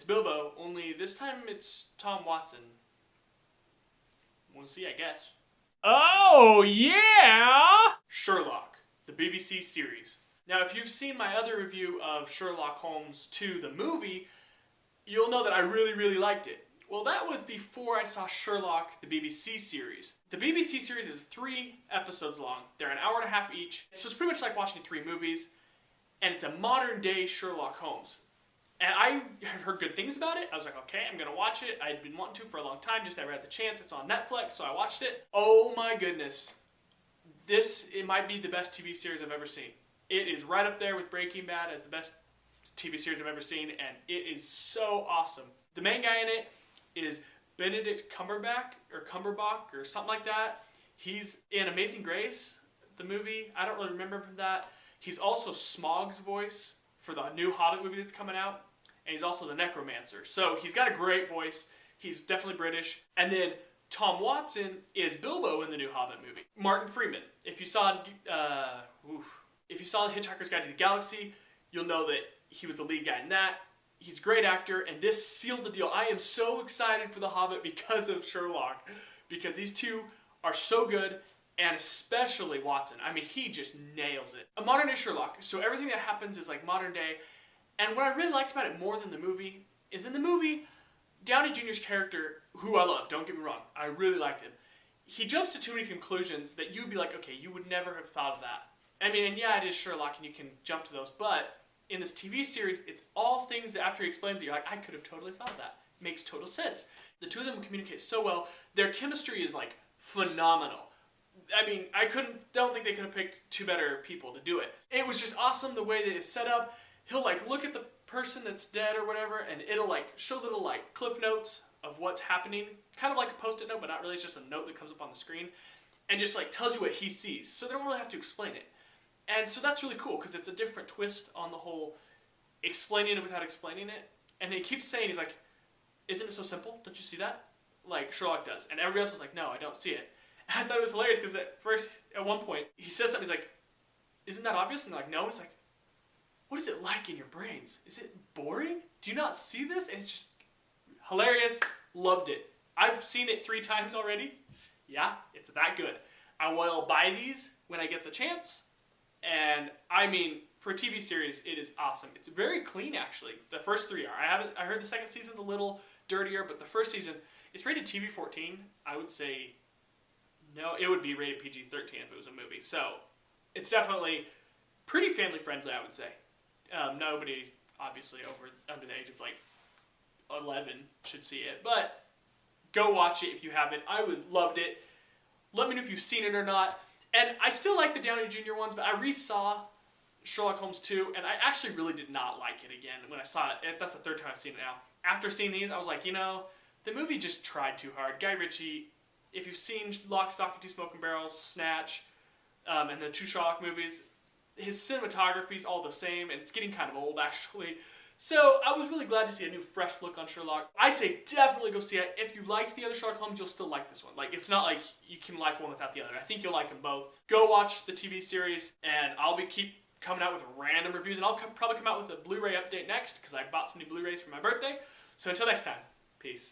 It's Bilbo, only this time it's Tom Watson. We'll see, I guess. Oh, yeah! Sherlock, the BBC series. Now, if you've seen my other review of Sherlock Holmes 2, the movie, you'll know that I really, really liked it. Well, that was before I saw Sherlock, the BBC series. The BBC series is 3 episodes long. They're an hour and a half each. So it's pretty much like watching 3 movies. And it's a modern day Sherlock Holmes. And I had heard good things about it. I was like, okay, I'm gonna watch it. I'd been wanting to for a long time, just never had the chance. It's on Netflix, so I watched it. Oh my goodness. It might be the best TV series I've ever seen. It is right up there with Breaking Bad as the best TV series I've ever seen, and it is so awesome. The main guy in it is Benedict Cumberbatch or something like that. He's in Amazing Grace, the movie. I don't really remember from that. He's also Smaug's voice for the new Hobbit movie that's coming out, and he's also the Necromancer. So he's got a great voice. He's definitely British. And then Tom Watson is Bilbo in the new Hobbit movie. Martin Freeman. If you saw Hitchhiker's Guide to the Galaxy, you'll know that he was the lead guy in that. He's a great actor, and this sealed the deal. I am so excited for The Hobbit because of Sherlock, because these two are so good, and especially Watson. I mean, he just nails it. A modern day Sherlock, so everything that happens is like modern day, and what I really liked about it more than the movie is in the movie, Downey Jr.'s character, who I love, don't get me wrong, I really liked him. He jumps to too many conclusions that you'd be like, okay, you would never have thought of that. I mean, and yeah, it is Sherlock, and you can jump to those, but in this TV series, it's all things that after he explains it, you're like, I could have totally thought of that. Makes total sense. The two of them communicate so well. Their chemistry is like phenomenal. I mean, don't think they could have picked 2 better people to do it. It was just awesome the way that it's set up. He'll like look at the person that's dead or whatever, and it'll like show little like cliff notes of what's happening. Kind of like a post-it note, but not really. It's just a note that comes up on the screen and just like tells you what he sees. So they don't really have to explain it. And so that's really cool because it's a different twist on the whole explaining it without explaining it. And he keeps saying, he's like, isn't it so simple? Don't you see that? Like Sherlock does. And everybody else is like, no, I don't see it. And I thought it was hilarious because at one point, he says something, he's like, isn't that obvious? And they're like, no. He's like, what is it like in your brains? Is it boring? Do you not see this? And it's just hilarious. Loved it. I've seen it 3 times already. Yeah, it's that good. I will buy these when I get the chance. And I mean, for a TV series, it is awesome. It's very clean, actually. The first 3 are. I heard the second season's a little dirtier, but the first season, it's rated TV-14. I would say, no, it would be rated PG-13 if it was a movie. So, it's definitely pretty family-friendly, I would say. Nobody, obviously, under the age of, like, 11 should see it. But, go watch it if you haven't. I loved it. Let me know if you've seen it or not. And I still like the Downey Jr. ones, but I re-saw Sherlock Holmes 2, and I actually really did not like it again when I saw it. That's the 3rd time I've seen it now. After seeing these, I was like, you know, the movie just tried too hard. Guy Ritchie, if you've seen Lock, Stock, and Two Smoking Barrels, Snatch, and the 2 Sherlock movies, his cinematography's all the same, and it's getting kind of old, actually. So I was really glad to see a new, fresh look on Sherlock. I say definitely go see it. If you liked the other Sherlock Holmes, you'll still like this one. Like, it's not like you can like one without the other. I think you'll like them both. Go watch the TV series, and I'll keep coming out with random reviews, and I'll probably come out with a Blu-ray update next, because I bought some new Blu-rays for my birthday. So until next time, peace.